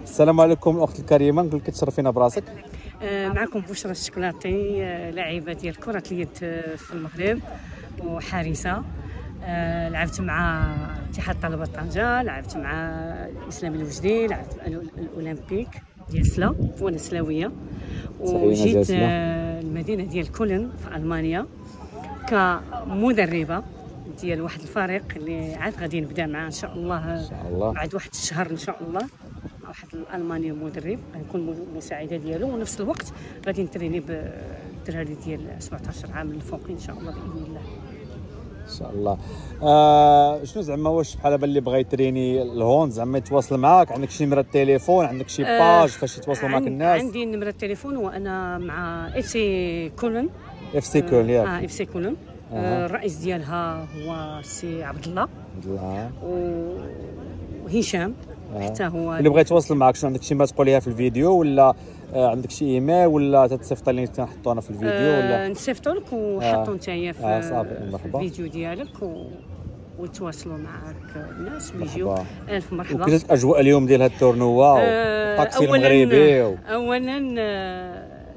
السلام عليكم الاخت الكريمه، نقول لك تشرفينا براسك. معكم بشرى الشكلاطي، لاعبه ديال كره اليد في المغرب وحارسه. لعبت مع اتحاد طلبه طنجه، لعبت مع الاسلامي الوجدي، لعبت مع الاولمبيك ديال سلا وانا سلاويه، وجيت المدينه ديال كولن في المانيا كمدربه ديال واحد الفريق اللي عاد غادي نبدا معاه ان شاء الله بعد واحد الشهر ان شاء الله. واحد الالماني مدرب غنكون مساعده ديالو، ونفس الوقت غادي نتريني بالدراري ديال 17 عام الفوقي ان شاء الله باذن الله. ان شاء الله. شنو زعما واش بحال اللي بغى يتريني الهوند زعما يتواصل معاك؟ عندك شي نمره التليفون؟ عندك شي باج فاش يتواصلوا معاك الناس؟ عندي نمره التليفون، وانا مع اف سي كولن. اف سي كولن ياك؟ اف سي كولن. الرئيس ديالها هو السي عبد الله وهشام. حتى هو اللي بغى يتواصل معك شنو عندك شي ما تقوليها في الفيديو، ولا عندك شي ايميل، ولا تتصيفط لي تنحطو انا في الفيديو، ولا نصيفطو لك وحطو نتايا في الفيديو ديالك ويتواصلوا معك الناس ويجيو. الف مرحبا. وكيفاش الاجواء اليوم ديال هاد التورنوا الطاكسي المغربي؟ اولا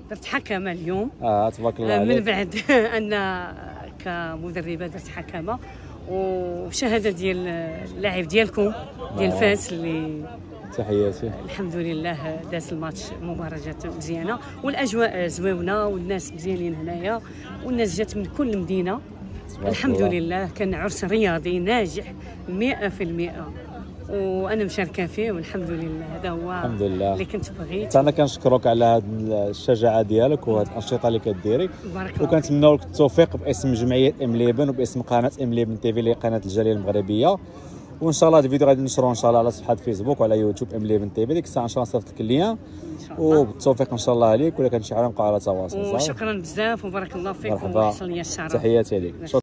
درت حكمه اليوم. تبارك الله عليك. من بعد انا كمدربه درت حكمه وشهاده ديال اللاعب ديالكم ديال فاس اللي تحياتي. الحمد لله داز الماتش مباراه جات مزيانه، والاجواء زويونه والناس مزيانين هنايا، والناس جات من كل مدينه. الحمد لله كان عرس رياضي ناجح 100%، وانا مشاركه فيه والحمد لله. هذا هو الحمد لله اللي كنت بغيت. انا كنشكرك على هذه الشجاعه ديالك وهذه الانشطه اللي كديري، وكنتمنوا لك التوفيق باسم جمعيه ام ليبن وباسم قناه ام ليبن تي في اللي قناه الجاليه المغربيه. وان شاء الله هذا الفيديو غادي نشروه ان شاء الله على صفحه فيسبوك وعلى يوتيوب ام ليبن تي في. ديك الساعه ان شاء الله نصيفط لك اللين، وبالتوفيق ان شاء الله عليك، ولا كان شي حاجه نبقاو على تواصل. وشكرا بزاف وبارك الله فيك وحصل لي الشرف. تحياتي ليك.